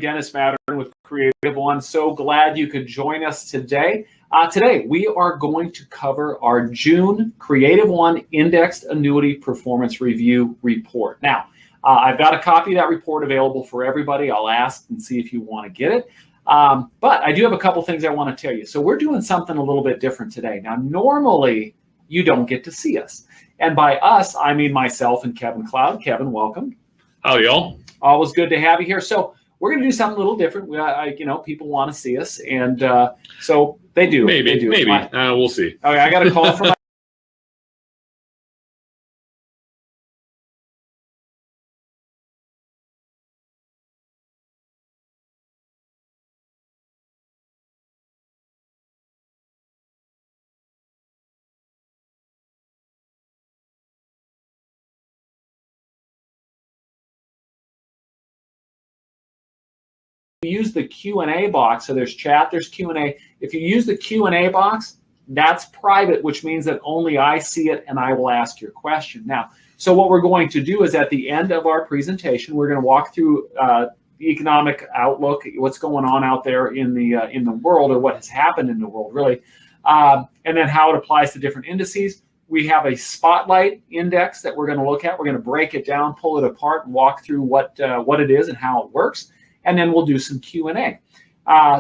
Dennis Mattern with CreativeOne. So glad you could join us today. Today, we are going to cover our June CreativeOne Indexed Annuity Performance Review Report. Now, I've got a copy of that report available for everybody. I'll ask and see if you want to get it. But I do have a couple things I want to tell you. So we're doing something a little bit different today. Now, normally, you don't get to see us. And by us, I mean myself and Kevin Cloud. Kevin, welcome. Howdy, y'all. Always good to have you here. So we're going to do something a little different. People want to see us, and so they do. Maybe. We'll see. Okay, I got a call from. Use the Q&A box. So there's chat, there's Q&A. If you use the Q&A box, that's private, which means that only I see it and I will ask your question. Now, so what we're going to do is at the end of our presentation, we're going to walk through the economic outlook, what's going on out there in the world, or what has happened in the world, really, and then how it applies to different indices. We have a spotlight index that we're going to look at. We're going to break it down, pull it apart, and walk through what it is and how it works. And then we'll do some Q&A.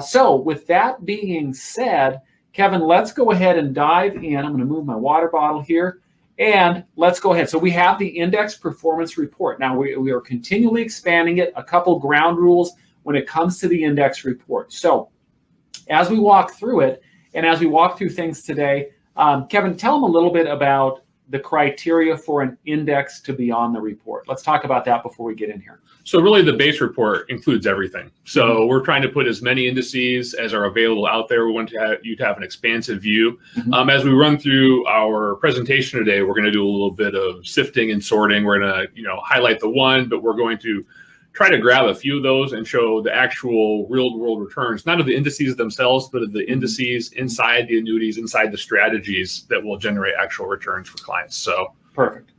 So with that being said, Kevin, let's go ahead and dive in. I'm going to move my water bottle here, and let's go ahead. So we have the Index Performance Report. Now, we are continually expanding it, a couple ground rules when it comes to the Index Report. So as we walk through it, and as we walk through things today, Kevin, tell them a little bit about the criteria for an index to be on the report. Let's talk about that before we get in here. So really the base report includes everything. So we're trying to put as many indices as are available out there. We want you to have an expansive view. As we run through our presentation today, we're going to do a little bit of sifting and sorting. We're going to highlight the one, but we're going to try to grab a few of those and show the actual real world returns, not of the indices themselves, but of the indices inside the annuities, inside the strategies that will generate actual returns for clients. So perfect.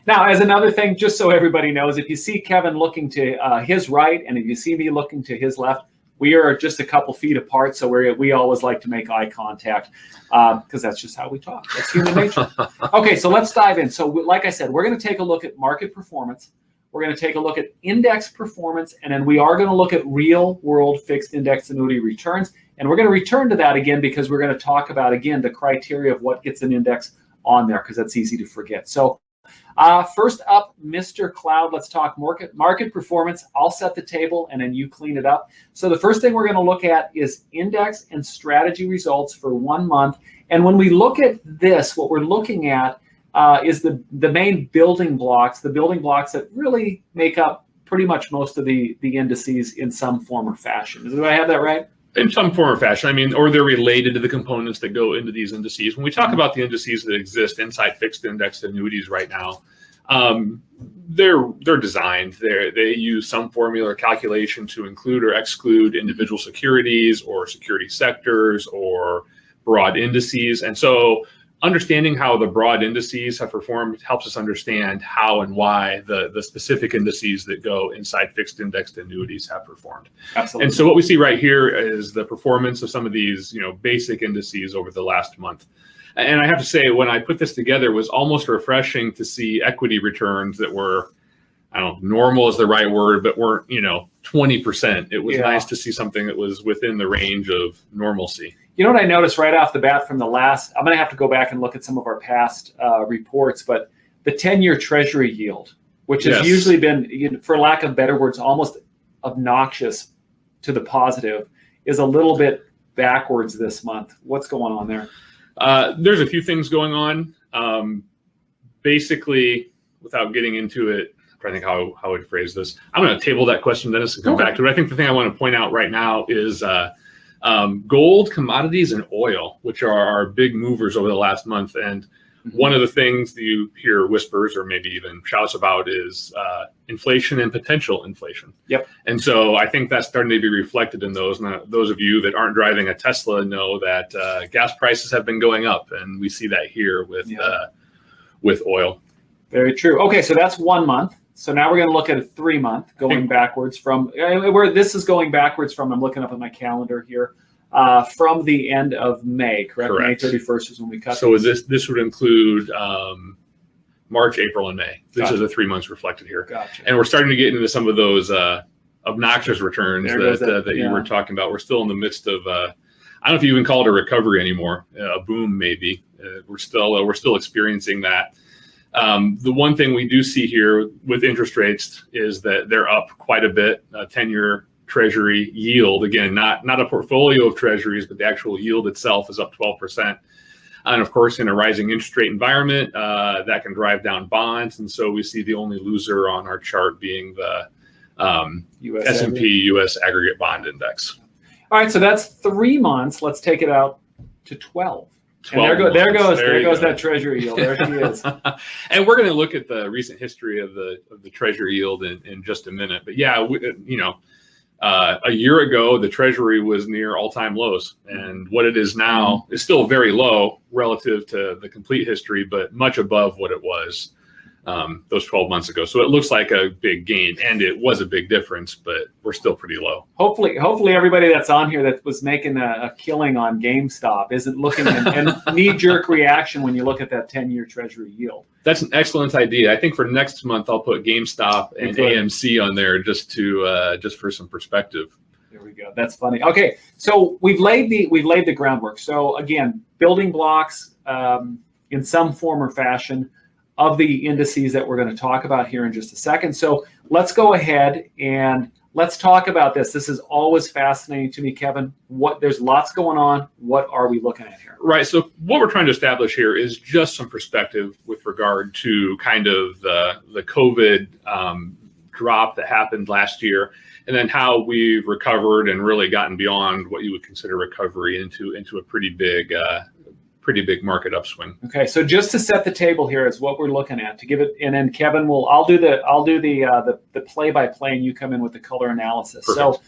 Now, as another thing, just so everybody knows, if you see Kevin looking to his right, and if you see me looking to his left, we are just a couple feet apart. So we always like to make eye contact because that's just how we talk. That's human nature. Okay, so let's dive in. So like I said, we're going to take a look at market performance. We're going to take a look at index performance, and then we are going to look at real world fixed index annuity returns. And we're going to return to that again because we're going to talk about, again, the criteria of what gets an index on there, because that's easy to forget. So first up, Mr. Cloud, let's talk market performance. I'll set the table and then you clean it up. So the first thing we're going to look at is index and strategy results for 1 month. And when we look at this, what we're looking at is the main building blocks, the building blocks that really make up pretty much most of the indices in some form or fashion. Do I have that right? In some form or fashion, or they're related to the components that go into these indices. When we talk about the indices that exist inside fixed index annuities right now, they're designed. They use some formula or calculation to include or exclude individual securities or security sectors or broad indices. And so understanding how the broad indices have performed helps us understand how and why the specific indices that go inside fixed indexed annuities have performed. Absolutely. And so what we see right here is the performance of some of these, basic indices over the last month. And I have to say, when I put this together, it was almost refreshing to see equity returns that were, normal is the right word, but weren't, 20%. It was nice to see something that was within the range of normalcy. You know what I noticed right off the bat from I'm going to have to go back and look at some of our past reports, but the 10-year Treasury yield, which has usually been, for lack of better words, almost obnoxious to the positive, is a little bit backwards this month. What's going on there? There's a few things going on. Basically, without getting into it, I'm trying to think how I would phrase this. I'm going to table that question, Dennis, and come back to it. I think the thing I want to point out right now is gold, commodities, and oil, which are our big movers over the last month. And one of the things that you hear whispers or maybe even shouts about is inflation and potential inflation. Yep. And so I think that's starting to be reflected in those. Now, those of you that aren't driving a Tesla know that gas prices have been going up, and we see that here with oil. Very true. Okay, so that's 1 month. So now we're going to look at a 3-month going backwards from where this is going backwards from. I'm looking up at my calendar here from the end of May, correct? May 31st is when we cut. So this would include March, April, and May. This is the 3 months reflected here. Gotcha. And we're starting to get into some of those obnoxious returns that you were talking about. We're still in the midst of I don't know if you even call it a recovery anymore, a boom maybe. We're still experiencing that. The one thing we do see here with interest rates is that they're up quite a bit. 10-year Treasury yield, again, not a portfolio of Treasuries, but the actual yield itself is up 12%. And of course, in a rising interest rate environment, that can drive down bonds. And so we see the only loser on our chart being the S&P US Aggregate Bond Index. All right, so that's 3 months. Let's take it out to 12. And there goes that Treasury yield. There she is. And we're going to look at the recent history of the Treasury yield in just a minute. But yeah, a year ago, the Treasury was near all-time lows. And what it is now is still very low relative to the complete history, but much above what it was those 12 months ago. So it looks like a big gain, and it was a big difference, but we're still pretty low. Hopefully everybody that's on here that was making a killing on GameStop isn't looking and knee-jerk reaction when you look at that 10-year Treasury yield. That's an excellent idea. I think for next month, I'll put GameStop and AMC on there just for some perspective. There we go. That's funny. Okay, so we've laid the groundwork. So again, building blocks in some form or fashion of the indices that we're going to talk about here in just a second. So let's go ahead and let's talk about this. This is always fascinating to me, Kevin. There's lots going on. What are we looking at here? Right. So what we're trying to establish here is just some perspective with regard to kind of the COVID drop that happened last year, and then how we've recovered and really gotten beyond what you would consider recovery into a pretty big market upswing. Okay, so just to set the table here is what we're looking at to give it, and then Kevin I'll do the play-by-play, and you come in with the color analysis. Perfect. So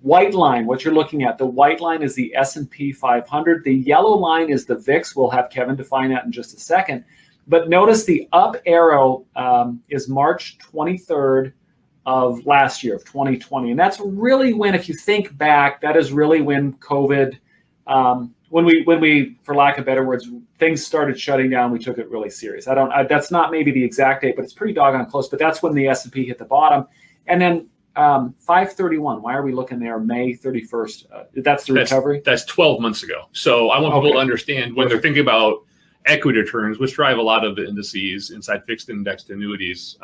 white line, what you're looking at, the white line is the S&P 500. The yellow line is the VIX. We'll have Kevin define that in just a second. But notice the up arrow is March 23rd of last year, of 2020, and that's really when, if you think back, that is really when COVID. When we, for lack of better words, things started shutting down, we took it really serious. That's not maybe the exact date, but it's pretty doggone close. But that's when the S&P hit the bottom. And then 531, why are we looking there? May 31st, that's the recovery? That's 12 months ago. So I want people to understand when they're thinking about equity returns, which drive a lot of the indices inside fixed indexed annuities,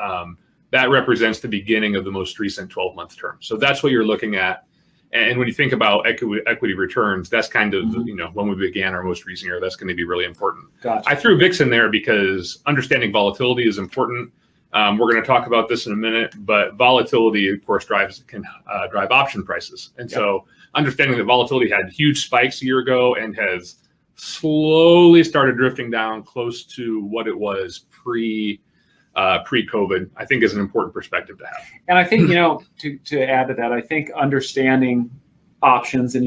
that represents the beginning of the most recent 12-month term. So that's what you're looking at. And when you think about equity returns, that's kind of, when we began our most recent year, that's going to be really important. Gotcha. I threw VIX in there because understanding volatility is important. We're going to talk about this in a minute, but volatility, of course, can drive option prices. And so understanding that volatility had huge spikes a year ago and has slowly started drifting down close to what it was pre-COVID, I think is an important perspective to have. And I think, to add to that, I think understanding options, and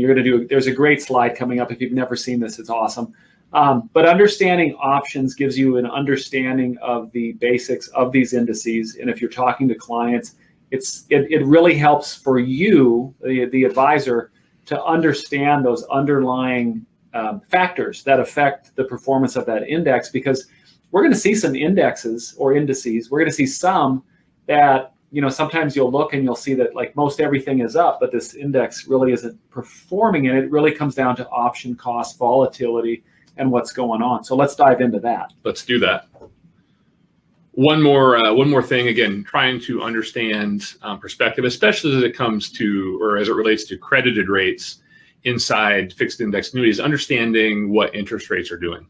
there's a great slide coming up. If you've never seen this, it's awesome. But understanding options gives you an understanding of the basics of these indices. And if you're talking to clients, it really helps for you, the advisor, to understand those underlying factors that affect the performance of that index, because we're going to see some indexes or indices. We're going to see some that, sometimes you'll look and you'll see that like most everything is up, but this index really isn't performing. And it really comes down to option cost, volatility, and what's going on. So let's dive into that. Let's do that. One more thing, again, trying to understand perspective, especially as it comes to, or as it relates to credited rates inside fixed index annuities, understanding what interest rates are doing.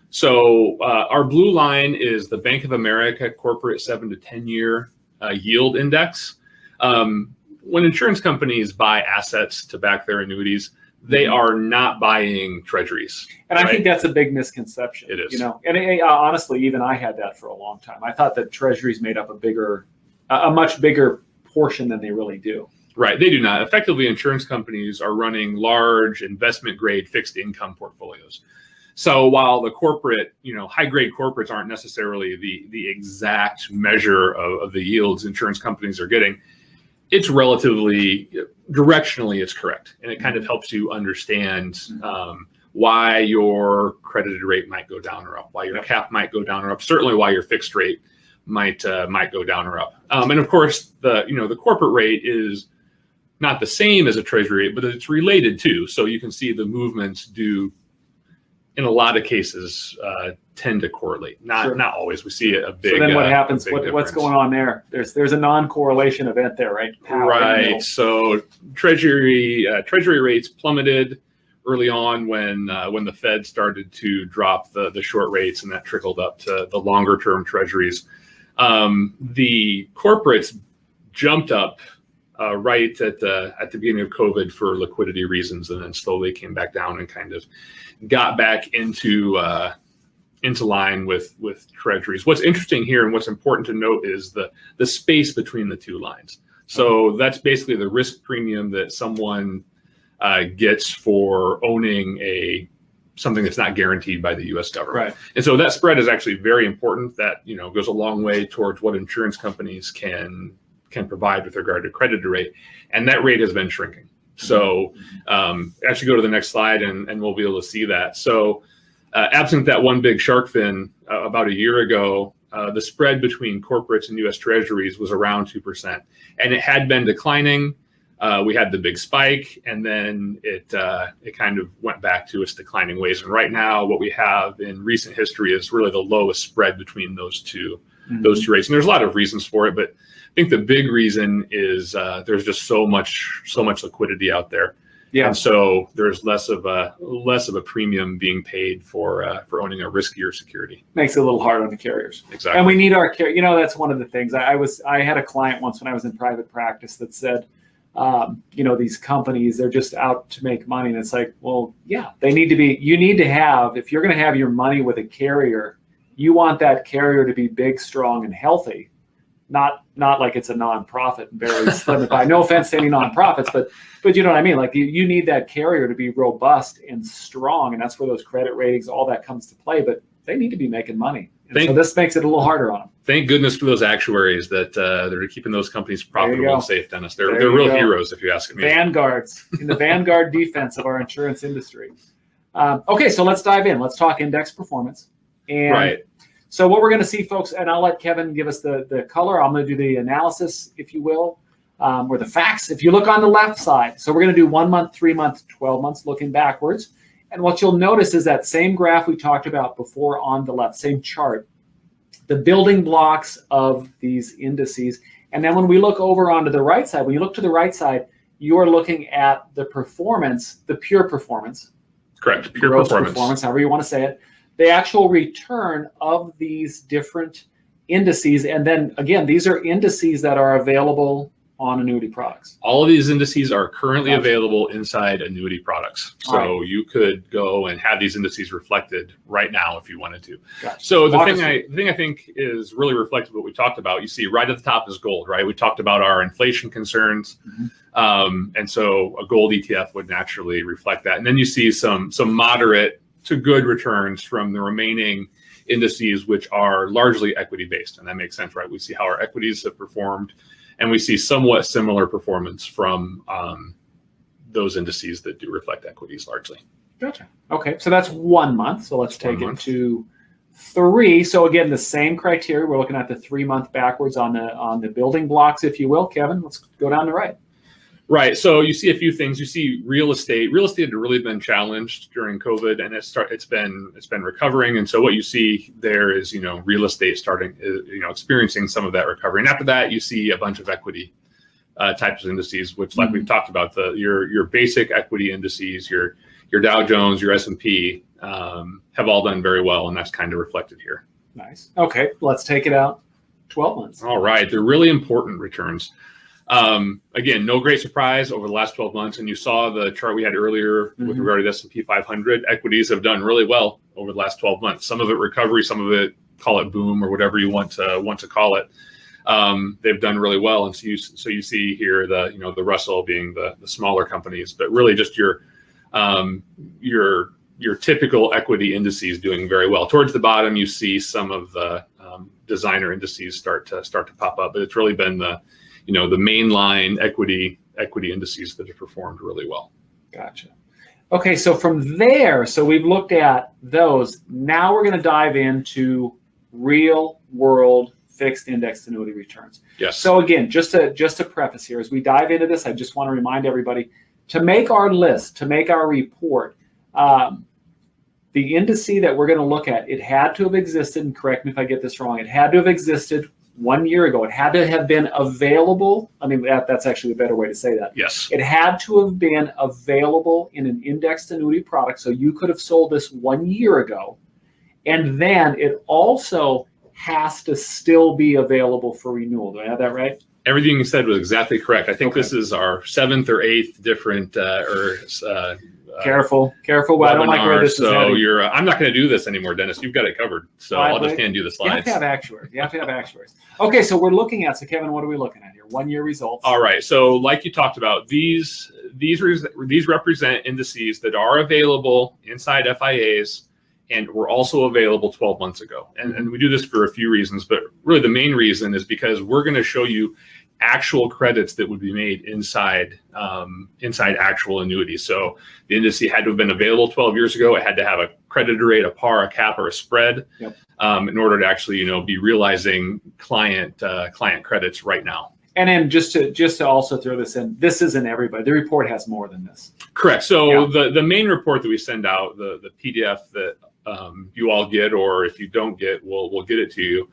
So our blue line is the Bank of America corporate 7 to 10 year yield index. When insurance companies buy assets to back their annuities, they are not buying Treasuries. And I think that's a big misconception. It is. And honestly, even I had that for a long time. I thought that Treasuries made up a much bigger portion than they really do. Right, they do not. Effectively, insurance companies are running large investment grade fixed income portfolios. So while the corporate, high grade corporates aren't necessarily the exact measure of the yields insurance companies are getting, it's relatively directionally it's correct, and it kind of helps you understand why your credited rate might go down or up, why your cap might go down or up, certainly why your fixed rate might go down or up. And of course, the corporate rate is not the same as a Treasury rate, but it's related to. So you can see the movements do, in a lot of cases, tend to correlate. Not always. We see a big. So then what happens? What's going on there? There's a non-correlation event there, right? Right. So Treasury rates plummeted early on when the Fed started to drop the short rates, and that trickled up to the longer term Treasuries. The corporates jumped up right at the beginning of COVID for liquidity reasons, and then slowly came back down and kind of got back into line with Treasuries. What's interesting here and what's important to note is the space between the two lines. So that's basically the risk premium that someone gets for owning something that's not guaranteed by the U.S. government. Right. And so that spread is actually very important. That goes a long way towards what insurance companies can provide with regard to credited rate, and that rate has been shrinking. So actually go to the next slide and we'll be able to see that. So absent that one big shark fin about a year ago, the spread between corporates and U.S. Treasuries was around 2%, and it had been declining. We had the big spike, and then it kind of went back to its declining ways. And right now, what we have in recent history is really the lowest spread between those two rates. And there's a lot of reasons for it, but I think the big reason is there's just so much liquidity out there. Yeah. And so there's less of a premium being paid for owning a riskier security. Makes it a little hard on the carriers. Exactly. And we need our carrier. That's one of the things. I had a client once when I was in private practice that said, these companies, they're just out to make money. And it's like, well, yeah, you need to have, if you're going to have your money with a carrier, you want that carrier to be big, strong, and healthy. Not like it's a nonprofit and barely slimming by. No offense to any nonprofits, but you know what I mean? Like you need that carrier to be robust and strong, and that's where those credit ratings, all that comes to play. But they need to be making money. And so this makes it a little harder on them. Thank goodness for those actuaries that are keeping those companies profitable and safe, Dennis. They're real heroes, if you ask me. Vanguards in the vanguard defense of our insurance industry. Okay, so let's dive in. Let's talk index performance. And right. So what we're going to see, folks, and I'll let Kevin give us the color. I'm going to do the analysis, if you will, or the facts. If you look on the left side, so we're going to do 1 month, 3 months, 12 months, looking backwards. And what you'll notice is that same graph we talked about before on the left, same chart, the building blocks of these indices. And then when we look over onto the right side, when you look to the right side, you are looking at the performance, the pure performance. Correct, pure performance, however you want to say it. The actual return of these different indices. And then again, these are indices that are available on annuity products. All of these indices are currently available inside annuity products. So you could go and have these indices reflected right now if you wanted to. Gotcha. So the thing I think is really reflective of what we talked about, you see right at the top is gold, right? We talked about our inflation concerns. And so a gold ETF would naturally reflect that. And then you see some moderate to good returns from the remaining indices, which are largely equity-based. And that makes sense, right? We see how our equities have performed, and we see somewhat similar performance from those indices that do reflect equities largely. Gotcha. Okay, so that's 1 month. So let's take it to 3. So again, the same criteria. We're looking at the 3 month backwards on the building blocks, if you will. Kevin, let's go down the right. Right. So you see a few things. You see real estate. Real estate had really been challenged during COVID, and it's been recovering. And so what you see there is, real estate starting, experiencing some of that recovery. And after that, you see a bunch of equity types of indices, which, like we've talked about, your basic equity indices, your Dow Jones, your S&P, have all done very well, and that's kind of reflected here. Nice. Okay, let's take it out 12 months. All right. They're really important returns. Again, no great surprise over the last 12 months. And you saw the chart we had earlier with regard to the S&P 500. Equities have done really well over the last 12 months. Some of it recovery, some of it, call it boom or whatever you want to call it. They've done really well. And so you see here the Russell being the smaller companies, but really just your your typical equity indices doing very well. Towards the bottom, you see some of the designer indices start to pop up, but it's really been the mainline equity indices that have performed really well. Gotcha. Okay, so from there, so we've looked at those. Now we're going to dive into real world fixed index annuity returns. Yes. So again, just to preface here, as we dive into this, I just want to remind everybody to make our list, to make our report. The indice that we're going to look at, it had to have existed, and correct me if I get this wrong, it had to have existed 1 year ago. It had to have been available. I mean, that's actually a better way to say that. Yes. It had to have been available in an indexed annuity product, so you could have sold this 1 year ago. And then it also has to still be available for renewal. Do I have that right? Everything you said was exactly correct. I think Okay. This is our 7th or 8th different Careful. Well, I don't like where this is heading. I'm not going to do this anymore, Dennis. You've got it covered. So I'll just hand you the You have slides. to have actuaries. Okay, so we're looking at, so Kevin, what are we looking at here? 1 year results. All right. So like you talked about, these represent indices that are available inside FIAs and were also available 12 months ago. And we do this for a few reasons, but really the main reason is because we're going to show you actual credits that would be made inside actual annuities. So the index had to have been available 12 years ago. It had to have a credited rate, a par, a cap, or a spread, in order to actually be realizing client credits right now. And then just to also throw this in, this isn't everybody. The report has more than this. Correct. So the main report that we send out, the PDF that you all get, or if you don't get, we'll get it to you.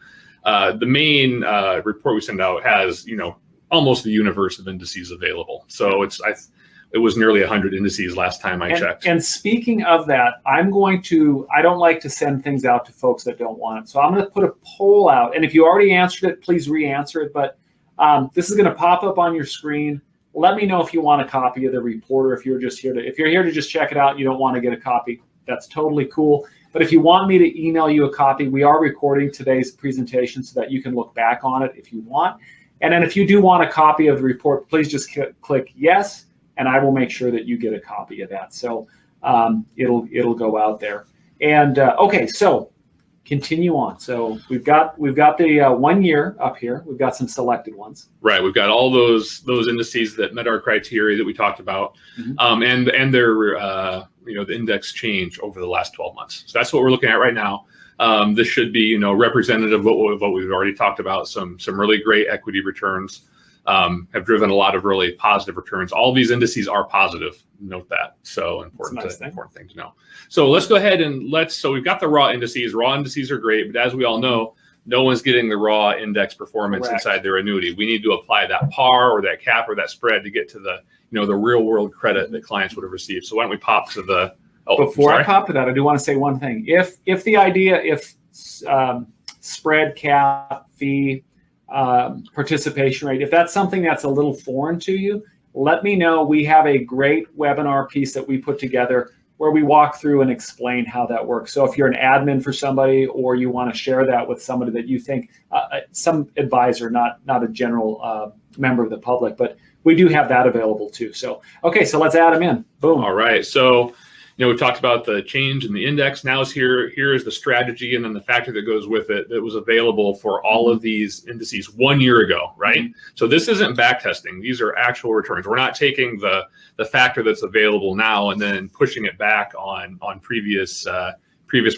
The main report we send out has, almost the universe of indices available. So it was nearly 100 indices last time I checked. And speaking of that, I don't like to send things out to folks that don't want it. So I'm going to put a poll out. And if you already answered it, please re-answer it. But this is going to pop up on your screen. Let me know if you want a copy of the report, or if you're here to just check it out and you don't want to get a copy. That's totally cool. But if you want me to email you a copy, we are recording today's presentation so that you can look back on it if you want. And then if you do want a copy of the report, please just click yes, and I will make sure that you get a copy of that. So it'll go out there. And okay, so continue on. So we've got the 1 year up here. We've got some selected ones. Right. We've got all those indices that met our criteria that we talked about, and their the index change over the last 12 months. So that's what we're looking at right now. This should be representative of what we've already talked about. Some really great equity returns have driven a lot of really positive returns. All these indices are positive. Note that. So important thing to know. So let's go ahead and so we've got the raw indices. Raw indices are great, but as we all know, no one's getting the raw index performance inside their annuity. We need to apply that par or that cap or that spread to get to the the real world credit that clients would have received. So why don't we pop to the before I pop to that, I do want to say one thing. If spread, cap, fee, participation rate, if that's something that's a little foreign to you, let me know. We have a great webinar piece that we put together where we walk through and explain how that works. So if you're an admin for somebody, or you want to share that with somebody that you think, some advisor, not a general member of the public, but we do have that available too. So, okay, so let's add them in. Boom. All right. So, we've talked about the change in the index. Now here is the strategy and then the factor that goes with it that was available for all of these indices 1 year ago, right? So this isn't back testing. These are actual returns. We're not taking the factor that's available now and then pushing it back on previous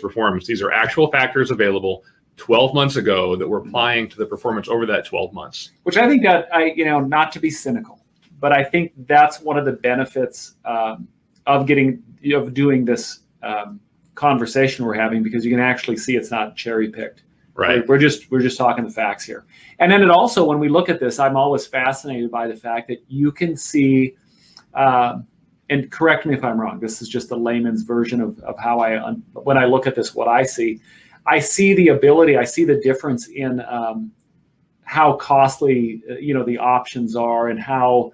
performance. These are actual factors available 12 months ago that we're applying to the performance over that 12 months. Which I think that not to be cynical, but I think that's one of the benefits of doing this conversation we're having, because you can actually see it's not cherry picked. Right. We're just talking the facts here. And then it also, when we look at this, I'm always fascinated by the fact that you can see, and correct me if I'm wrong, this is just a layman's version of how when I look at this, what I see the ability, I see the difference in how costly, the options are, and how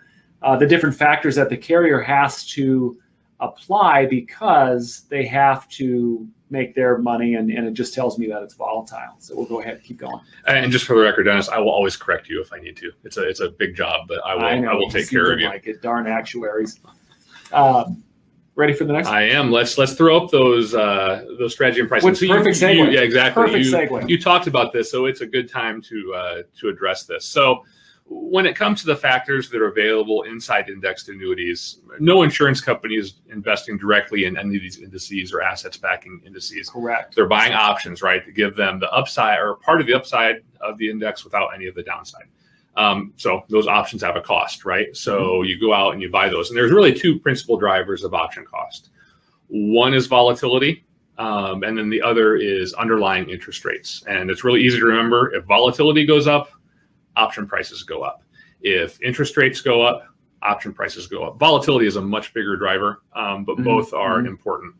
the different factors that the carrier has to apply because they have to make their money, and it just tells me that it's volatile. So we'll go ahead and keep going. And just for the record, Dennis, I will always correct you if I need to. It's a big job, but I will take care of you. Like it, darn actuaries. Ready for the next one? I am. Let's throw up those strategy and pricing. Which perfect segue. Yeah, exactly. Perfect segue. You talked about this, so it's a good time to address this. So when it comes to the factors that are available inside indexed annuities, no insurance company is investing directly in any of these indices or assets backing indices. Correct. They're buying options, right, to give them the upside or part of the upside of the index without any of the downside. So those options have a cost, right? So you go out and you buy those. And there's really two principal drivers of option cost. One is volatility, and then the other is underlying interest rates. And it's really easy to remember. If volatility goes up, option prices go up. If interest rates go up, option prices go up. Volatility is a much bigger driver, but both are important.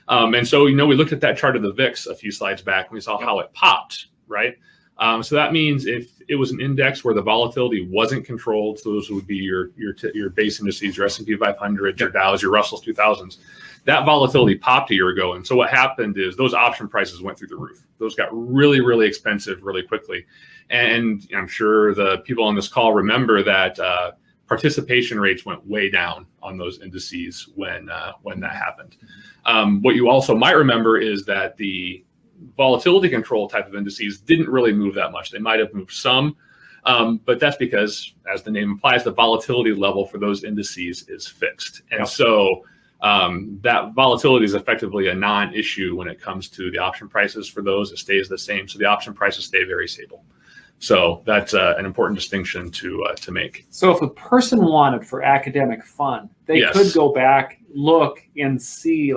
And so, we looked at that chart of the VIX a few slides back, and we saw how it popped, right? So that means if it was an index where the volatility wasn't controlled, so those would be your base indices, your S&P 500, your Dows, your Russell's 2000s, that volatility popped a year ago. And so what happened is those option prices went through the roof. Those got really, really expensive really quickly. And I'm sure the people on this call remember that participation rates went way down on those indices when that happened. What you also might remember is that the volatility control type of indices didn't really move that much. They might have moved some, but that's because, as the name implies, the volatility level for those indices is fixed. And so that volatility is effectively a non-issue when it comes to the option prices for those. It stays the same. So the option prices stay very stable. So that's an important distinction to make. So if a person wanted for academic fun, they could go back, look, and see,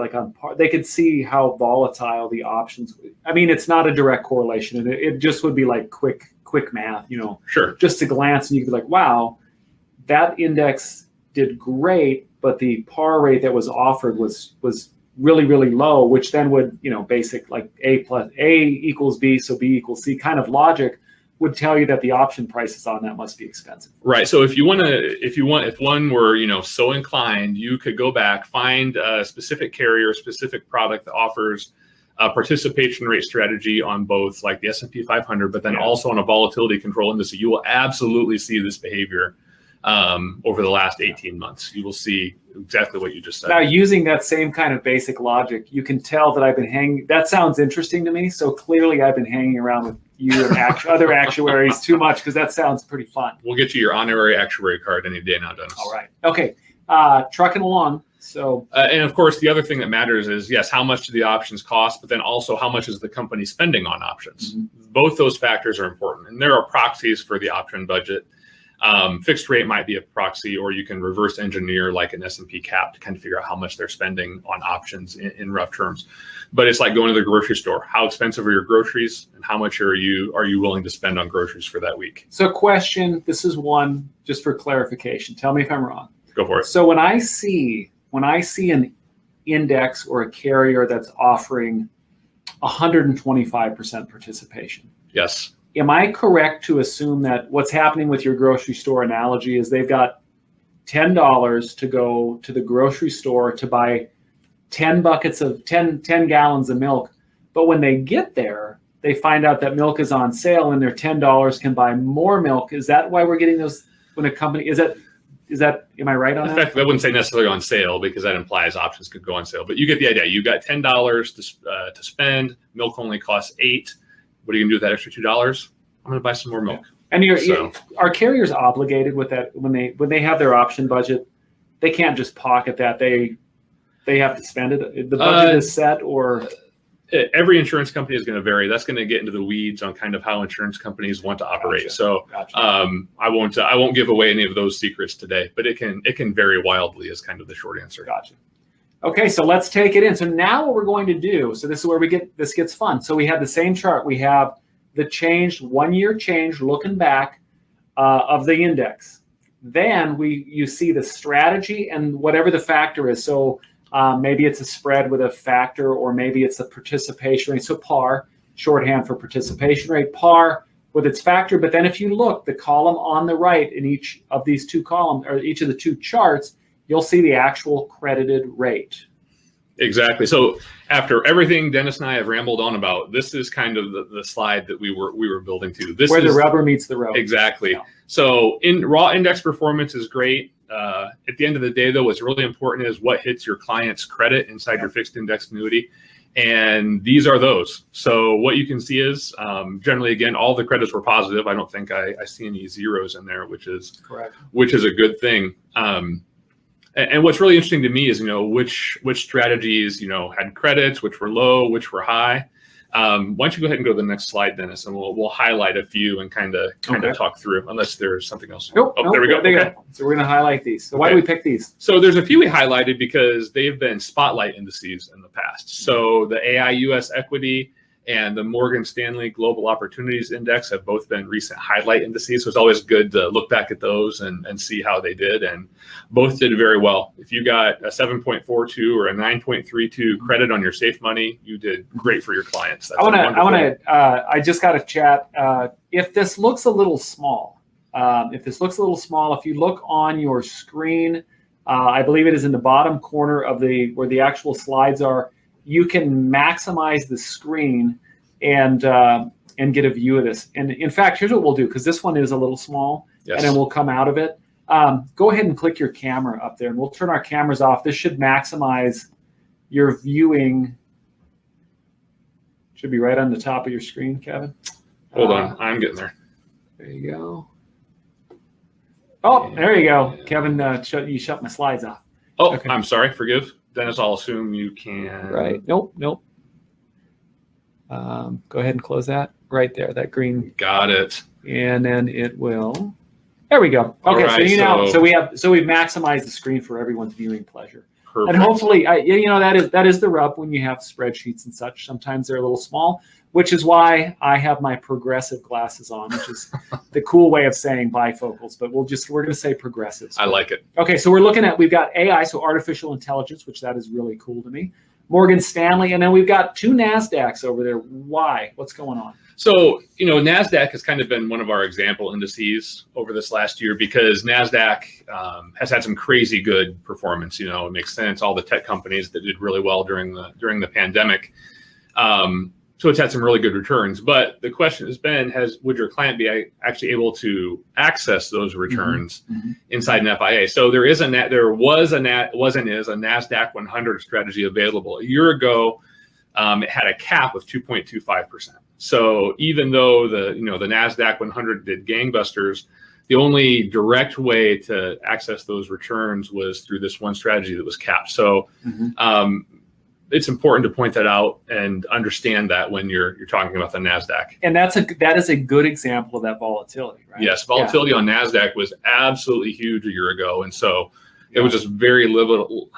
they could see how volatile the options. I mean, it's not a direct correlation. It just would be like quick math, Sure. Just to glance, and you could be like, wow, that index did great, but the par rate that was offered was really, really low, which then would, basic like A equals B, so B equals C kind of logic would tell you that the option prices on that must be expensive. Right. So if one were, so inclined, you could go back, find a specific carrier, a specific product that offers a participation rate strategy on both like the S&P 500, but then also on a volatility control index. You will absolutely see this behavior over the last 18 months. You will see exactly what you just said. Now, using that same kind of basic logic, you can tell that I've been hanging. That sounds interesting to me. So clearly I've been hanging around with you and other actuaries too much, because that sounds pretty fun. We'll get you your honorary actuary card any day now, Dennis. All right. Okay. Trucking along. So, and of course, the other thing that matters is, yes, how much do the options cost, but then also how much is the company spending on options? Both those factors are important. And there are proxies for the option budget. Fixed rate might be a proxy, or you can reverse engineer like an S&P cap to kind of figure out how much they're spending on options in rough terms. But it's like going to the grocery store. How expensive are your groceries, and how much are you willing to spend on groceries for that week? So question, this is one just for clarification. Tell me if I'm wrong. Go for it. So when I see an index or a carrier that's offering 125% participation. Yes. Am I correct to assume that what's happening with your grocery store analogy is they've got $10 to go to the grocery store to buy 10 gallons of milk, but when they get there, they find out that milk is on sale and their $10 can buy more milk? Is that why we're getting those when a company is that am I right on that? In fact, I wouldn't say necessarily on sale, because that implies options could go on sale, but you get the idea. You got $10 to spend. Milk only costs $8. What are you gonna do with that extra $2? I'm gonna buy some more milk. And are carriers obligated with that when they have their option budget? They can't just pocket that. They have to spend it. The budget is set, or every insurance company is going to vary. That's going to get into the weeds on kind of how insurance companies want to operate. Gotcha. So I won't give away any of those secrets today, but it can vary wildly is kind of the short answer. Gotcha. Okay, so let's take it in. So now what we're going to do, so this is where this gets fun. So we have the same chart. We have the change, 1 year change, looking back of the index. Then you see the strategy and whatever the factor is. So maybe it's a spread with a factor, or maybe it's a participation rate. So par, shorthand for participation rate, par with its factor. But then if you look, the column on the right in each of these two columns, or each of the two charts, you'll see the actual credited rate. Exactly. So after everything Dennis and I have rambled on about, this is kind of the slide that we were building to. This where is the rubber meets the road. Exactly. Yeah. So in raw index performance is great. At the end of the day, though, what's really important is what hits your client's credit inside your fixed index annuity. And these are those. So what you can see is generally, again, all the credits were positive. I don't think I see any zeros in there, which is correct, which is a good thing. And what's really interesting to me is, which strategies, had credits, which were low, which were high. Why don't you go ahead and go to the next slide, Dennis, and we'll highlight a few and kind of talk through, unless there's something else. Nope, there we go. Okay. So we're going to highlight these. So why do we pick these? So there's a few we highlighted because they've been spotlight indices in the past. So the AI US Equity and the Morgan Stanley Global Opportunities Index have both been recent highlight indices. So it's always good to look back at those and see how they did. And both did very well. If you got a 7.42 or a 9.32 credit on your safe money, you did great for your clients. I just got a chat. If this looks a little small, if you look on your screen, I believe it is in the bottom corner of where the actual slides are. You can maximize the screen and get a view of this. And in fact, here's what we'll do, because this one is a little small, and then we'll come out of it. Go ahead and click your camera up there, and we'll turn our cameras off. This should maximize your viewing. Should be right on the top of your screen, Kevin. Hold on, I'm getting there. There you go. Oh, there you go, Kevin. You shut my slides off. Oh, okay. I'm sorry. Forgive. Dennis, I'll assume you can. Right. Nope. Go ahead and close that right there. That green. Got it. And then it will. There we go. Okay. Right, so we've maximized the screen for everyone's viewing pleasure. Perfect. And hopefully, that is the rub when you have spreadsheets and such. Sometimes they're a little small, which is why I have my progressive glasses on, which is the cool way of saying bifocals. But we're going to say progressive. I like it. Okay, so we've got AI, so artificial intelligence, which that is really cool to me. Morgan Stanley, and then we've got two NASDAQs over there. Why? What's going on? So, NASDAQ has kind of been one of our example indices over this last year because NASDAQ has had some crazy good performance. It makes sense. All the tech companies that did really well during the pandemic. So it's had some really good returns. But the question has been, would your client be actually able to access those returns inside an FIA? So there was a NASDAQ 100 strategy available. A year ago, it had a cap of 2.25%. So even though the NASDAQ 100 did gangbusters, the only direct way to access those returns was through this one strategy that was capped. So it's important to point that out and understand that when you're talking about the NASDAQ. And that is a good example of that volatility, right? Yes, volatility on NASDAQ was absolutely huge a year ago. And so it was just very little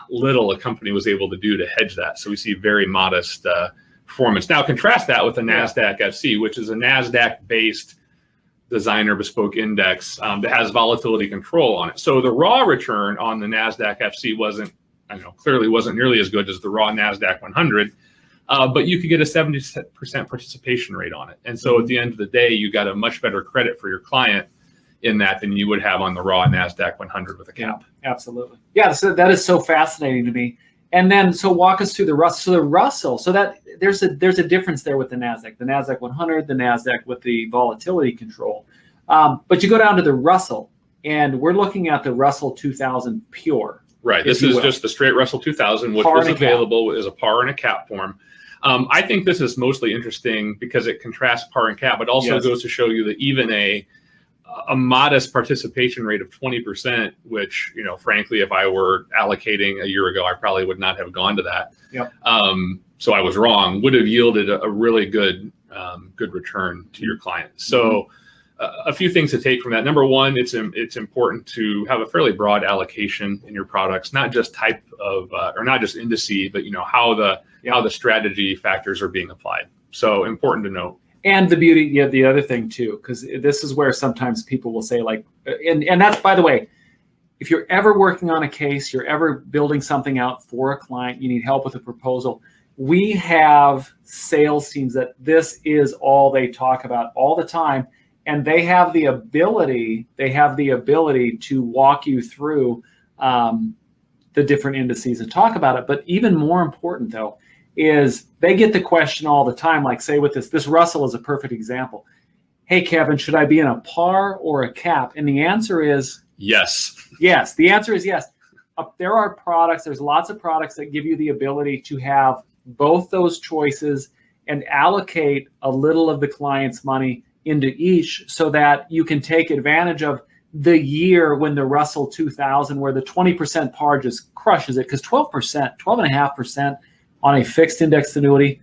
a company was able to do to hedge that. So we see very modest performance. Now contrast that with the NASDAQ FC, which is a NASDAQ-based designer bespoke index that has volatility control on it. So the raw return on the NASDAQ FC clearly wasn't nearly as good as the raw NASDAQ 100, but you could get a 70% participation rate on it. And so at the end of the day, you got a much better credit for your client in that than you would have on the raw NASDAQ 100 with a cap. Yeah, absolutely. Yeah, so that is so fascinating to me. And then, so walk us through the Russell. So the Russell, so that there's a difference there with the NASDAQ 100, the NASDAQ with the volatility control. But you go down to the Russell, and we're looking at the Russell 2000 pure. Right. This is just the straight Russell 2000, which was available as a par and a cap form. I think this is mostly interesting because it contrasts par and cap, but also goes to show you that even a modest participation rate of 20%, which, frankly, if I were allocating a year ago, I probably would not have gone to that. Yep. So I was wrong, would have yielded a really good return to your client. So a few things to take from that. Number one, it's important to have a fairly broad allocation in your products, not just type of, or not just indice, but how the strategy factors are being applied. So important to note. And the beauty, the other thing too, because this is where sometimes people will say and that's, by the way, if you're ever working on a case, you're ever building something out for a client, you need help with a proposal, we have sales teams that this is all they talk about all the time. And they have the ability to walk you through the different indices and talk about it. But even more important, though, is they get the question all the time, like say with this Russell is a perfect example. Hey, Kevin, should I be in a par or a cap? And the answer is Yes. Yes, the answer is yes. There are products, there's lots of products that give you the ability to have both those choices and allocate a little of the client's money into each so that you can take advantage of the year when the Russell 2000, where the 20% par just crushes it, because 12.5% on a fixed index annuity,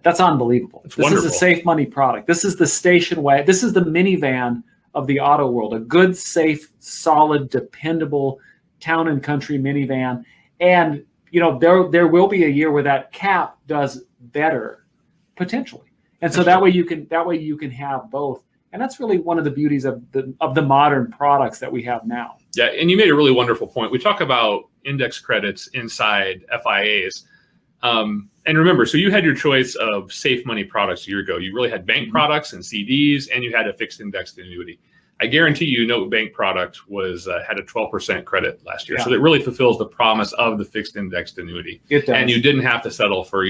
that's unbelievable. This wonderful. is a safe money product. This is the station wagon. This is the minivan of the auto world, a good, safe, solid, dependable town and country minivan. And there will be a year where that cap does better, potentially. And so that way you can have both. And that's really one of the beauties of the modern products that we have now. Yeah, and you made a really wonderful point. We talk about index credits inside FIAs. And remember, so you had your choice of safe money products a year ago. You really had bank products and CDs, and you had a fixed indexed annuity. I guarantee you no bank product had a 12% credit last year. Yeah. So that really fulfills the promise of the fixed indexed annuity. It does. And you didn't have to settle for,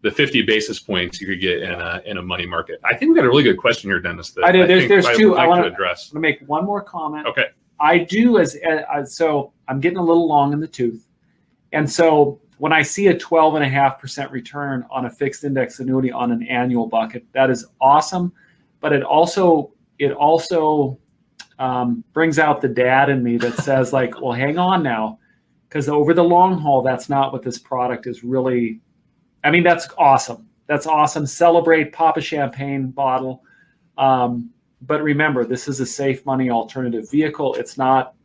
the 50 basis points you could get in a money market. I think we got a really good question here, Dennis. That there's two I want to address. I'm going to make one more comment. Okay. I do so I'm getting a little long in the tooth. And so when I see a 12.5% return on a fixed index annuity on an annual bucket, that is awesome. But it also brings out the dad in me that says, like, well, hang on now, because over the long haul, that's not what this product is really. I mean, that's awesome. That's awesome. Celebrate, pop a champagne bottle. But remember, this is a safe money alternative vehicle. It's not,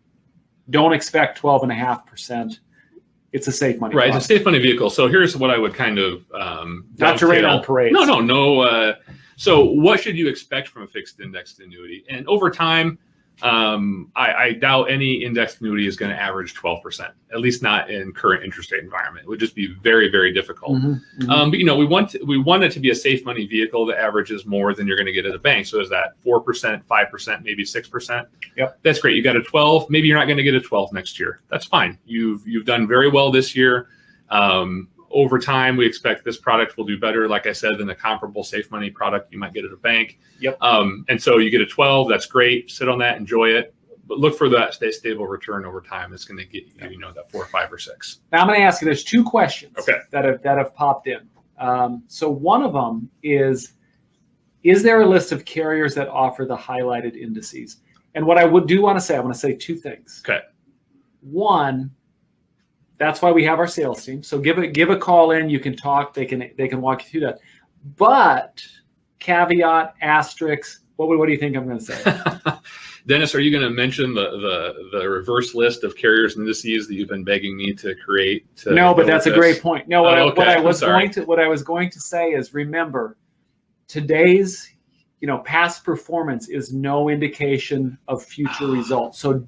don't expect 12.5%. It's a safe money. Right, product. It's a safe money vehicle. So here's what I would kind of not to rain on parades. No. So what should you expect from a fixed indexed annuity? And over time, I doubt any indexed annuity is going to average 12%, at least not in current interest rate environment. It would just be very, very difficult. Mm-hmm. But we want it to be a safe money vehicle that averages more than you're going to get at a bank. So is that 4%, 5%, maybe 6%? Yep. That's great. You got a 12. Maybe you're not going to get a 12 next year. That's fine. You've done very well this year. Over time, we expect this product will do better, like I said, than a comparable safe money product you might get at a bank. Yep. And so you get a 12. That's great. Sit on that, enjoy it, but look for that stable return over time. It's going to get you, that 4, 5, or 6. Now I'm going to ask you. There's two questions okay. that have popped in. So one of them is there a list of carriers that offer the highlighted indices? And what I want to say two things. Okay. One. That's why we have our sales team. So give a call in. You can talk. They can walk you through that. But caveat, asterisk. What do you think I'm going to say? Dennis, are you going to mention the reverse list of carriers and indices that you've been begging me to create? No, but that's a great point. No, what I was going to say is, remember, today's past performance is no indication of future results. So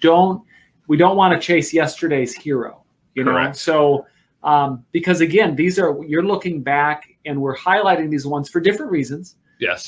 we don't want to chase yesterday's hero. Correct. So because again, you're looking back and we're highlighting these ones for different reasons. Yes.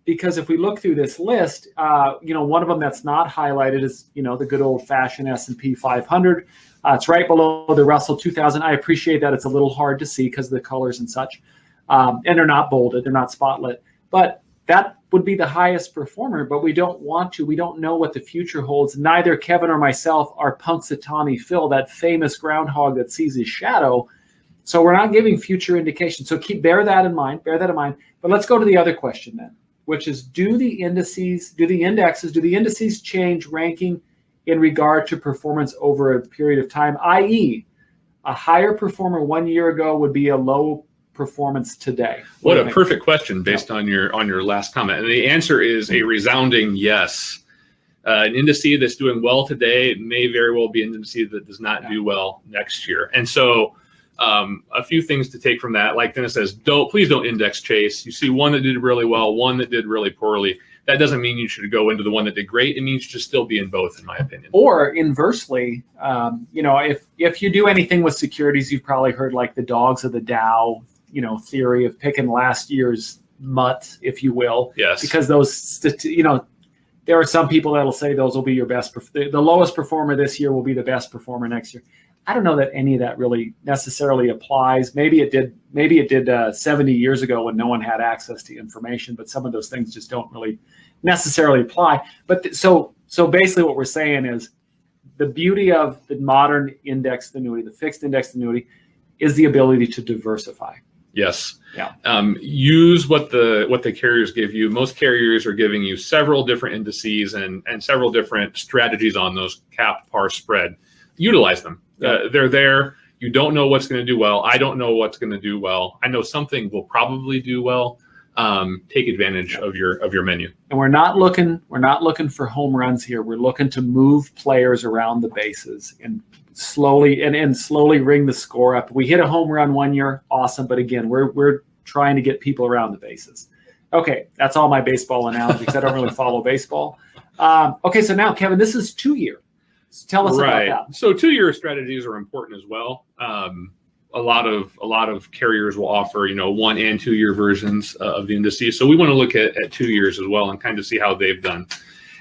Because if we look through this list, one of them that's not highlighted is, the good old fashioned S&P 500. It's right below the Russell 2000. I appreciate that it's a little hard to see because of the colors and such. And they're not bolded, they're not spotlit, but that would be the highest performer, but we don't know what the future holds. Neither Kevin or myself are Punxsutawney Phil, that famous groundhog that sees his shadow. So we're not giving future indications. So bear that in mind. But let's go to the other question then, which is, do the indices change ranking in regard to performance over a period of time? I.e., a higher performer 1 year ago would be a low performance today. What a perfect question based on your last comment. And the answer is a resounding yes. An indice that's doing well today may very well be an indice that does not do well next year. And so a few things to take from that. Like Dennis says, please don't index chase. You see one that did really well, one that did really poorly. That doesn't mean you should go into the one that did great. It means you should still be in both, in my opinion. Or inversely, if you do anything with securities, you've probably heard like the dogs of the Dow, theory of picking last year's mutt, if you will. Yes. Because those, there are some people that'll say those will be your best. The lowest performer this year will be the best performer next year. I don't know that any of that really necessarily applies. Maybe it did 70 years ago when no one had access to information, but some of those things just don't really necessarily apply. But so So basically what we're saying is the beauty of the modern indexed annuity, the fixed indexed annuity, is the ability to diversify. Yes. Yeah. Use what the carriers give you. Most carriers are giving you several different indices and several different strategies on those cap, par, spread. Utilize them. Yeah. They're there. You don't know what's going to do well. I don't know what's going to do well. I know something will probably do well. Take advantage of your menu. And we're not looking for home runs here. We're looking to move players around the bases and slowly ring the score up. We hit a home run one year, awesome. But again, we're trying to get people around the bases. Okay, that's all my baseball analogy because I don't really follow baseball. Okay, so now Kevin, this is 2-year. So tell us about that. So 2-year strategies are important as well. A lot of carriers will offer 1 and 2-year versions of the indices. So we want to look at 2 years as well and kind of see how they've done.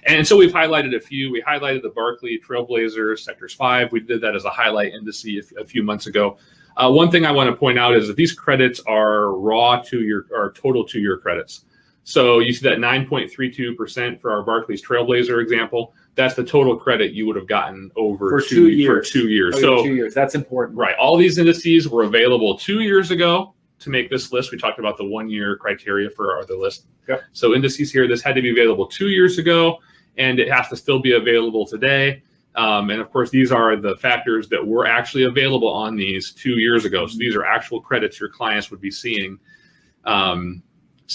And so we've highlighted a few. We highlighted the Barclay Trailblazers Sectors 5. We did that as a highlight index a few months ago. One thing I want to point out is that these credits are raw 2-year or total 2-year credits. So you see that 9.32% for our Barclays Trailblazer example. That's the total credit you would have gotten over for 2 years. For 2 years. So 2 years. That's important. Right. All these indices were available 2 years ago to make this list. We talked about the 1-year criteria for our other list. Yep. So indices here, this had to be available 2 years ago, and it has to still be available today. And of course, these are the factors that were actually available on these 2 years ago. So these are actual credits your clients would be seeing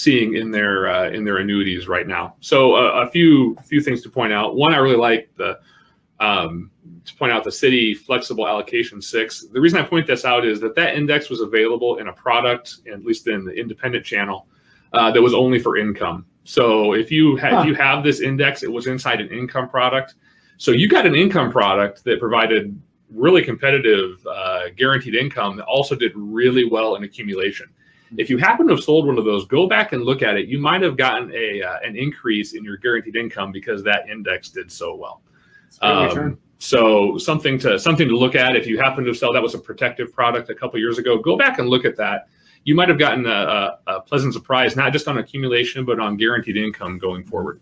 in their annuities right now. So a few things to point out. One, I really like to point out the Citi Flexible Allocation 6. The reason I point this out is that index was available in a product, at least in the independent channel, that was only for income. So if you have this index, it was inside an income product. So you got an income product that provided really competitive guaranteed income that also did really well in accumulation. If you happen to have sold one of those, go back and look at it. You might have gotten an increase in your guaranteed income because that index did so well. So something to look at. If you happen to sell, that was a protective product a couple years ago, go back and look at that. You might have gotten a pleasant surprise, not just on accumulation, but on guaranteed income going forward.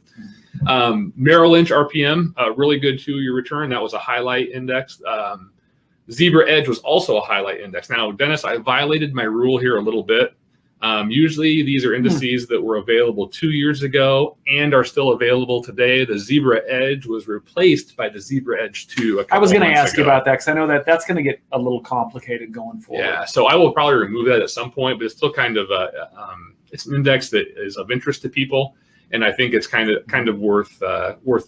Merrill Lynch RPM, a really good 2-year return. That was a highlight index. Zebra Edge was also a highlight index. Now, Dennis, I violated my rule here a little bit. Usually these are indices that were available 2 years ago and are still available today. The Zebra Edge was replaced by the Zebra Edge 2 a couple I was going to months ask you ago. about that because I know that's going to get a little complicated going forward. Yeah, so I will probably remove that at some point, but it's still kind of it's an index that is of interest to people, and I think it's kind of worth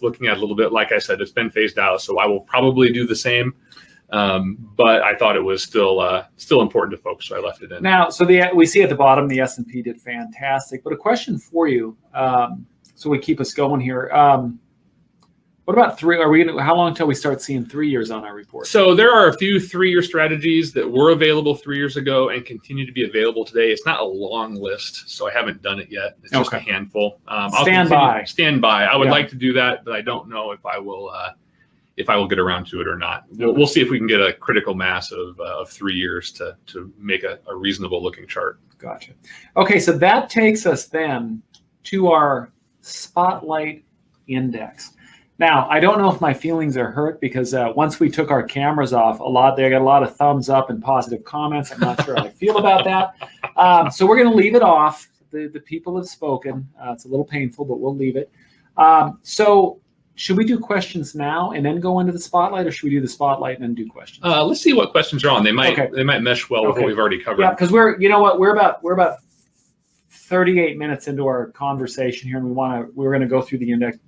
looking at a little bit. Like I said, it's been phased out, so I will probably do the same. But I thought it was still important to folks, so I left it in. Now, so we see at the bottom the S&P did fantastic. But a question for you, so we keep us going here. What about 3? How long until we start seeing 3 years on our report? So there are a few 3-year strategies that were available 3 years ago and continue to be available today. It's not a long list, so I haven't done it yet. It's just a handful. Stand by. I would like to do that, but I don't know if I will get around to it or not. We'll see if we can get a critical mass of 3 years to make a reasonable looking chart. Gotcha. Okay, so that takes us then to our Spotlight Index. Now, I don't know if my feelings are hurt because once we took our cameras off, they got a lot of thumbs up and positive comments. I'm not sure how I feel about that. So we're going to leave it off. The people have spoken. It's a little painful, but we'll leave it. So should we do questions now and then go into the Spotlight, or should we do the Spotlight and then do questions? Let's see what questions are on. They might mesh well with what we've already covered. Yeah, because we're about 38 minutes into our conversation here, and we're going to go through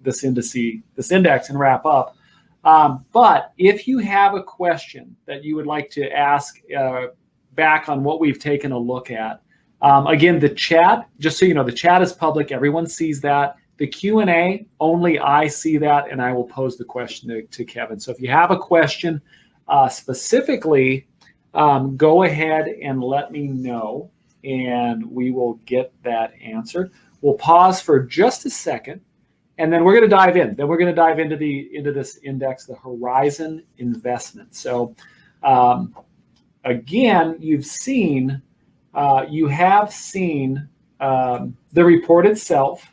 this index and wrap up. But if you have a question that you would like to ask back on what we've taken a look at, again, the chat, just so you know, the chat is public. Everyone sees that. The Q&A, only I see that, and I will pose the question to Kevin. So if you have a question specifically, go ahead and let me know, and we will get that answered. We'll pause for just a second, and then we're going to dive in. Then we're going to dive into this index, the Horizon Investment. So again, you have seen the report itself.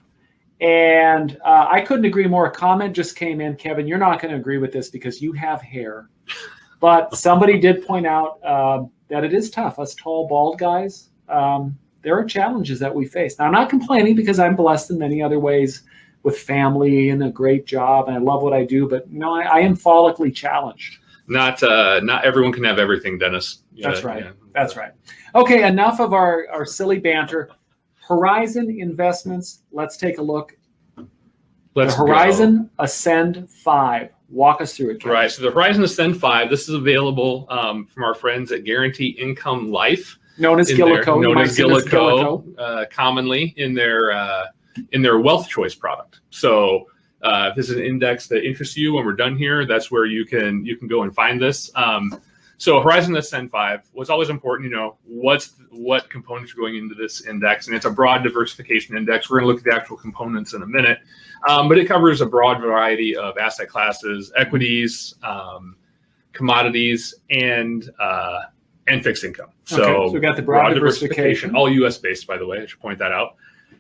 And I couldn't agree more. A comment just came in, Kevin. You're not going to agree with this because you have hair. But somebody did point out that it is tough. Us tall, bald guys, there are challenges that we face. Now, I'm not complaining because I'm blessed in many other ways with family and a great job, and I love what I do. But no, I am follically challenged. Not everyone can have everything, Dennis. That's right. Yeah. That's right. Okay, enough of our silly banter. Horizon Investments. Let's take a look. The Horizon Ascend 5. Walk us through it, Kevin. Right. So the Horizon Ascend 5. This is available from our friends at Guarantee Income Life, known as Gillico. Commonly in their Wealth Choice product. So if this is an index that interests you, when we're done here, that's where you can go and find this. So Horizon Ascend 5, what's always important, what components are going into this index, and it's a broad diversification index. We're going to look at the actual components in a minute, but it covers a broad variety of asset classes, equities, commodities, and fixed income. So we got the broad diversification, all U.S. based, by the way. I should point that out.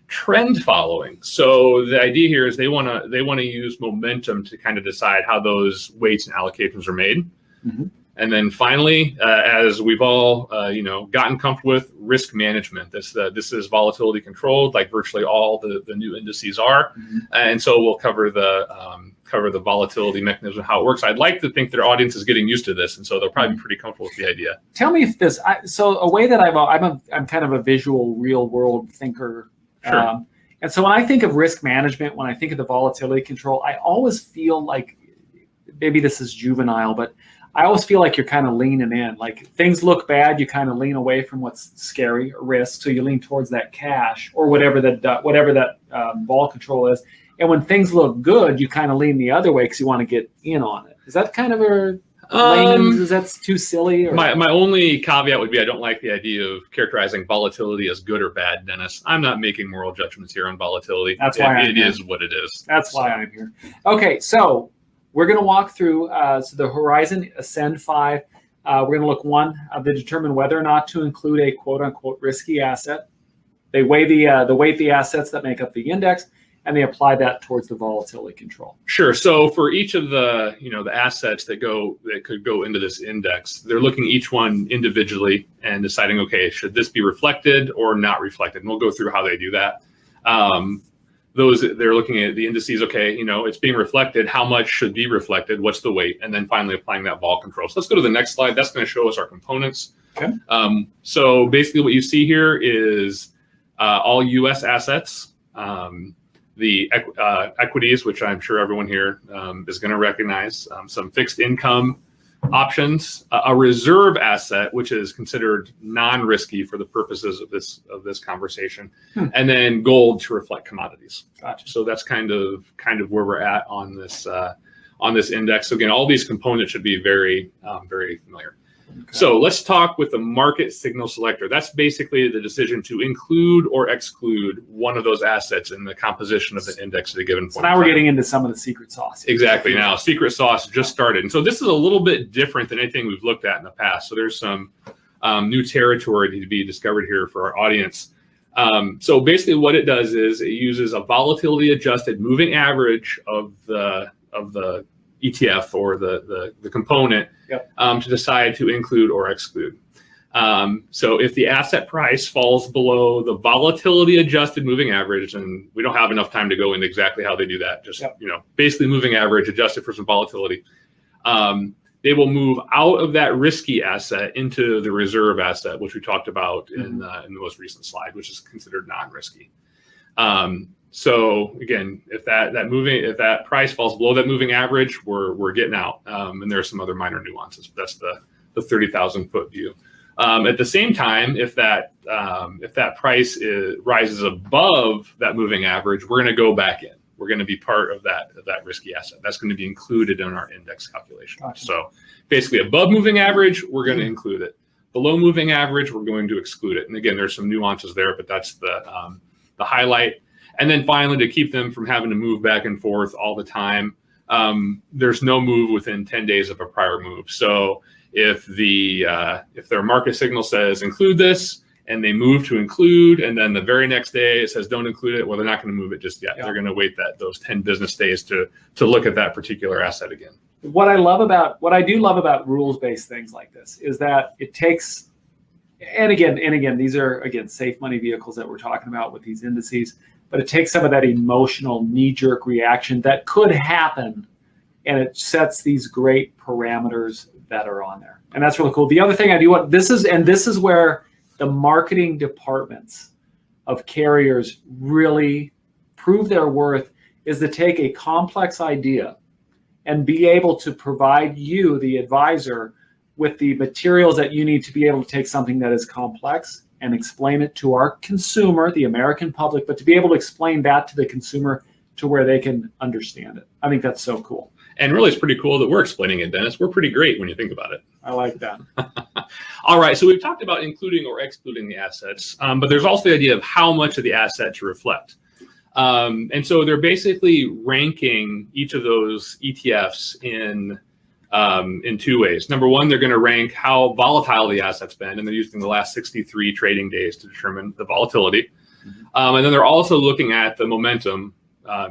Trend following. So the idea here is they want to use momentum to kind of decide how those weights and allocations are made. Mm-hmm. And then finally, as we've all gotten comfortable with, risk management. This is volatility controlled, like virtually all the new indices are. Mm-hmm. And so we'll cover the volatility mechanism, how it works. I'd like to think that our audience is getting used to this, and so they'll probably be pretty comfortable with the idea. Tell me if this. So a way that I'm kind of a visual, real world thinker. Sure. And so when I think of risk management, when I think of the volatility control, I always feel like, maybe this is juvenile, but I always feel like you're kind of leaning in. Like things look bad, you kind of lean away from what's scary or risk, so you lean towards that cash or whatever that vol control is. And when things look good, you kind of lean the other way because you want to get in on it. Is that kind of is that too silly? Or? My only caveat would be I don't like the idea of characterizing volatility as good or bad, Dennis. I'm not making moral judgments here on volatility. That's why it is what it is. That's why I'm here. Okay, so we're going to walk through the Horizon Ascend 5. We're going to look they determine whether or not to include a quote unquote risky asset. They weigh the assets that make up the index, and they apply that towards the volatility control. Sure. So for each of the the assets that could go into this index, they're looking at each one individually and deciding, okay, should this be reflected or not reflected? And we'll go through how they do that. They're looking at the indices. Okay, it's being reflected. How much should be reflected? What's the weight? And then finally applying that vol control. So let's go to the next slide. That's going to show us our components. Okay. So basically, what you see here is all U.S. assets. The equities, which I'm sure everyone here is going to recognize, some fixed income options, a reserve asset, which is considered non-risky for the purposes of this conversation, and then gold to reflect commodities. Gotcha. So that's kind of where we're at on this index. So again, all these components should be very very familiar. Okay. So let's talk with the market signal selector. That's basically the decision to include or exclude one of those assets in the composition of the index at a given point. So now we're getting into some of the secret sauce. Exactly. Now, secret sauce just started. And so this is a little bit different than anything we've looked at in the past. So there's some new territory to be discovered here for our audience. So basically what it does is it uses a volatility adjusted moving average of the ETF or the component. Yep. To decide to include or exclude. So if the asset price falls below the volatility adjusted moving average, and we don't have enough time to go into exactly how they do that, just basically moving average adjusted for some volatility, they will move out of that risky asset into the reserve asset, which we talked about in the most recent slide, which is considered non-risky. So again, if that price falls below that moving average, we're getting out. And there are some other minor nuances, but that's the 30,000 foot view. At the same time, if that price rises above that moving average, we're going to go back in. We're going to be part of that risky asset. That's going to be included in our index calculation. Gotcha. So basically, above moving average, we're going to include it. Below moving average, we're going to exclude it. And again, there's some nuances there, but that's the highlight. And then finally, to keep them from having to move back and forth all the time, there's no move within 10 days of a prior move. So if their market signal says include this, and they move to include, and then the very next day it says don't include it. Well, they're not going to move it just yet. Yeah. They're going to wait those 10 business days to look at that particular asset again. What I do love about rules-based things like this is that it takes, and again, these are safe money vehicles that we're talking about with these indices, but it takes some of that emotional knee-jerk reaction that could happen, and it sets these great parameters that are on there. And that's really cool. The other thing I do want, this is where the marketing departments of carriers really prove their worth, is to take a complex idea and be able to provide you, the advisor, with the materials that you need to be able to take something that is complex and explain it to our consumer, the American public, but to be able to explain that to the consumer to where they can understand it. I think that's so cool. And really, it's pretty cool that we're explaining it, Dennis. We're pretty great when you think about it. I like that. All right, so we've talked about including or excluding the assets, but there's also the idea of how much of the asset to reflect. And so they're basically ranking each of those ETFs in 2 ways. Number one, they're going to rank how volatile the asset's been, and they're using the last 63 trading days to determine the volatility. And then they're also looking at the momentum,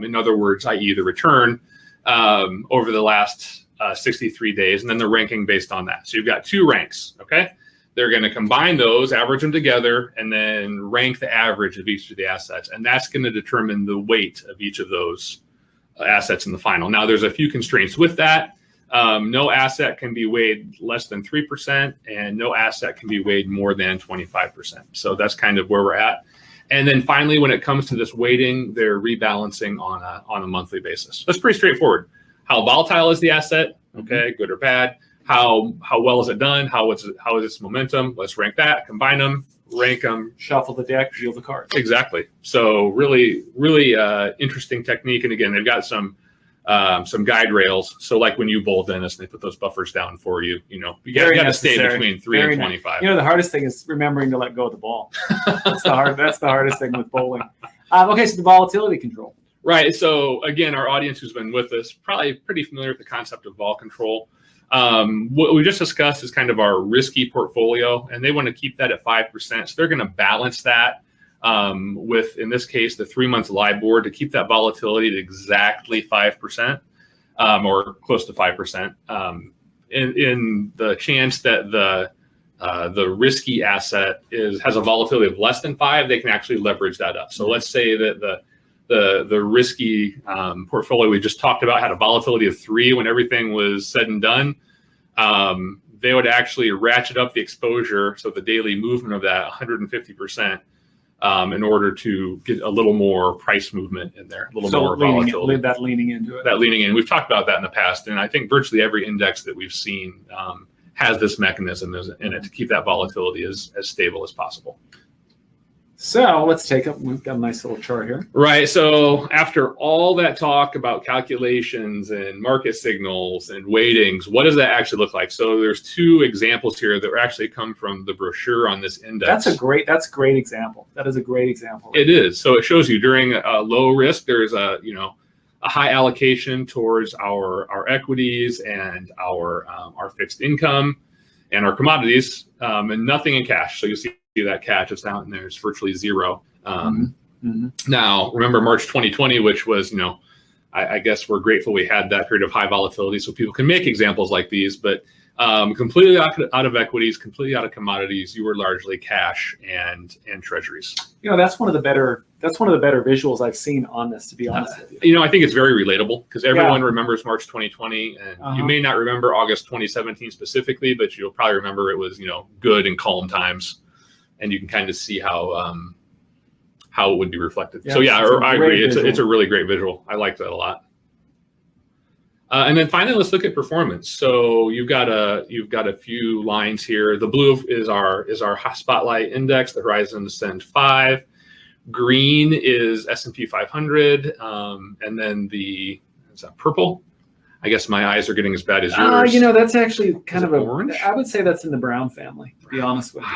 in other words, i.e. the return, over the last 63 days, and then they're ranking based on that. So you've got 2 ranks, okay? They're going to combine those, average them together, and then rank the average of each of the assets. And that's going to determine the weight of each of those assets in the final. Now, there's a few constraints with that. No asset can be weighed less than 3%, and no asset can be weighed more than 25%. So that's kind of where we're at. And then finally, when it comes to this weighting, they're rebalancing on a monthly basis. That's pretty straightforward. How volatile is the asset? Okay, good or bad? How well is it done? How is its momentum? Let's rank that, combine them, rank them, shuffle the deck, deal the cards. Exactly. So really interesting technique. And again, they've got some guide rails. So like when you bowl, Dennis, they put those buffers down for you. You got to stay between 3 and 25. The hardest thing is remembering to let go of the ball. That's the hardest thing with bowling. Okay, so the volatility control. Right. So again, our audience who's been with us probably pretty familiar with the concept of vol control. What we just discussed is kind of our risky portfolio, and they want to keep that at 5%. So they're going to balance that with, in this case, the 3-month LIBOR to keep that volatility at exactly 5%, or close to 5%. In the chance that the risky asset has a volatility of less than 5, they can actually leverage that up. So let's say that the risky portfolio we just talked about had a volatility of 3 when everything was said and done. They would actually ratchet up the exposure, so the daily movement of that 150%, in order to get a little more price movement in there, a little more volatility. Leaning into it. That leaning in. We've talked about that in the past, and I think virtually every index that we've seen has this mechanism in it to keep that volatility as stable as possible. So let's we've got a nice little chart here. Right. So after all that talk about calculations and market signals and weightings, what does that actually look like? So there's 2 examples here that actually come from the brochure on this index. That's a great example. That is a great example. It is. So it shows you during a low risk, there's a high allocation towards our equities and our fixed income and our commodities, and nothing in cash. So you see that cash is out and there's virtually 0. Now, remember March 2020, which was, I guess we're grateful we had that period of high volatility so people can make examples like these, but completely out of equities, completely out of commodities, you were largely cash and treasuries. That's one of the better visuals I've seen on this, to be honest with you. I think it's very relatable because everyone remembers March 2020, and you may not remember August 2017 specifically, but you'll probably remember it was, good and calm times. And you can kind of see how it would be reflected. Yeah, so I agree. It's a really great visual. I like that a lot. And then finally, let's look at performance. So you've got a few lines here. The blue is our spotlight index. The horizon descent 5. Green is S&P 500, and then is that purple? I guess my eyes are getting as bad as yours. That's actually kind of orange. I would say that's in the brown family, to be honest with you.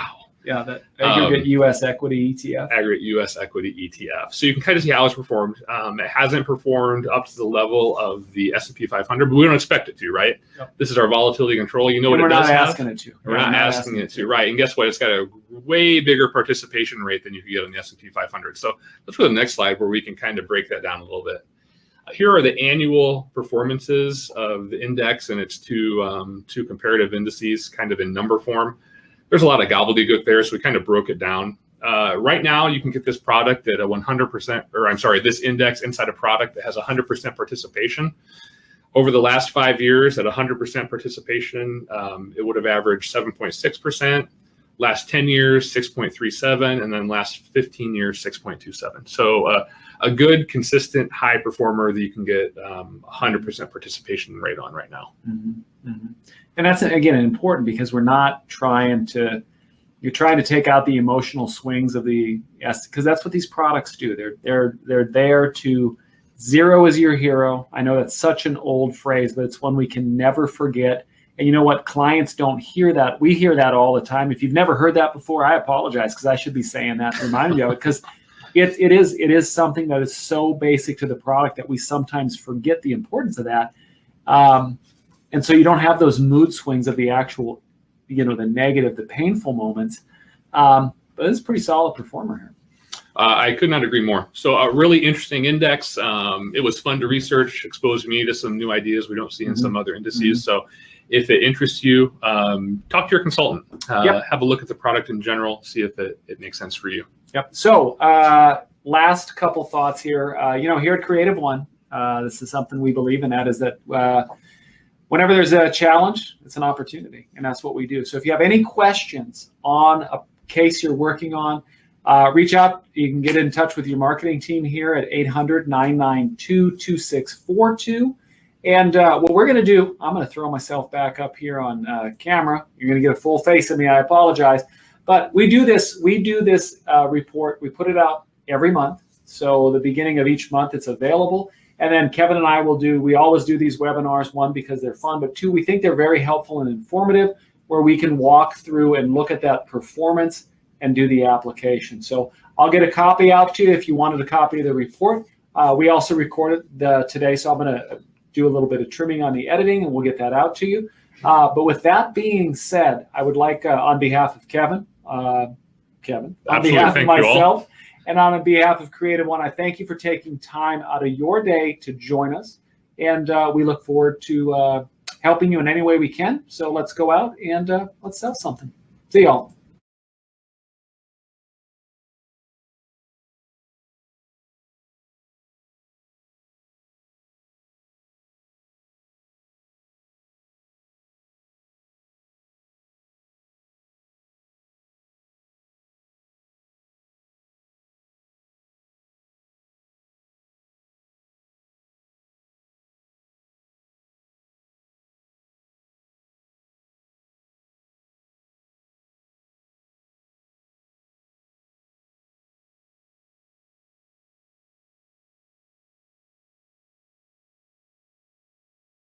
Yeah, that aggregate U.S. equity ETF. Aggregate U.S. equity ETF. So you can kind of see how it's performed. It hasn't performed up to the level of the S&P 500, but we don't expect it to, right? Yep. This is our volatility control. You know And what it does have? We're not asking it to. We're not asking it to, right? And guess what? It's got a way bigger participation rate than you can get on the S&P 500. So let's go to the next slide where we can kind of break that down a little bit. Here are the annual performances of the index and its two comparative indices, kind of in number form. There's a lot of gobbledygook there, so we kind of broke it down. Right now, you can get this product at a 100%, or I'm sorry, this index inside a product that has 100% participation. Over the last 5 years, at 100% participation, it would have averaged 7.6%. Last 10 years, 6.37, and then last 15 years, 6.27. So a good, consistent, high performer that you can get 100% participation rate on right now. Mm-hmm. Mm-hmm. And that's, again, important because we're not trying to, you're trying to take out the emotional swings of the, yes, because that's what these products do. They're there to, zero is your hero. I know that's such an old phrase, but it's one we can never forget. And you know what? Clients don't hear that. We hear that all the time. If you've never heard that before, I apologize because I should be saying that to remind you of it, because it is something that is so basic to the product that we sometimes forget the importance of that. And so you don't have those mood swings of the actual, the negative, the painful moments. But it's a pretty solid performer here. I could not agree more. So a really interesting index. It was fun to research, exposed me to some new ideas we don't see in some other indices. Mm-hmm. So if it interests you, talk to your consultant. Have a look at the product in general, see if it makes sense for you. Yep. So last couple thoughts here. Here at CreativeOne, this is something we believe in, that is that whenever there's a challenge, it's an opportunity, and that's what we do. So if you have any questions on a case you're working on, reach out. You can get in touch with your marketing team here at 800-992-2642. And what we're going to do, I'm going to throw myself back up here on camera. You're going to get a full face of me. I apologize. But we do this report. We put it out every month. So the beginning of each month, it's available. And then Kevin and I we always do these webinars, one, because they're fun, but two, we think they're very helpful and informative, where we can walk through and look at that performance and do the application. So I'll get a copy out to you if you wanted a copy of the report. We also recorded today, so I'm going to do a little bit of trimming on the editing, and we'll get that out to you. But with that being said, I would like, on behalf of Kevin, on behalf of myself, and on behalf of CreativeOne, I thank you for taking time out of your day to join us. And we look forward to helping you in any way we can. So let's go out and let's sell something. See y'all.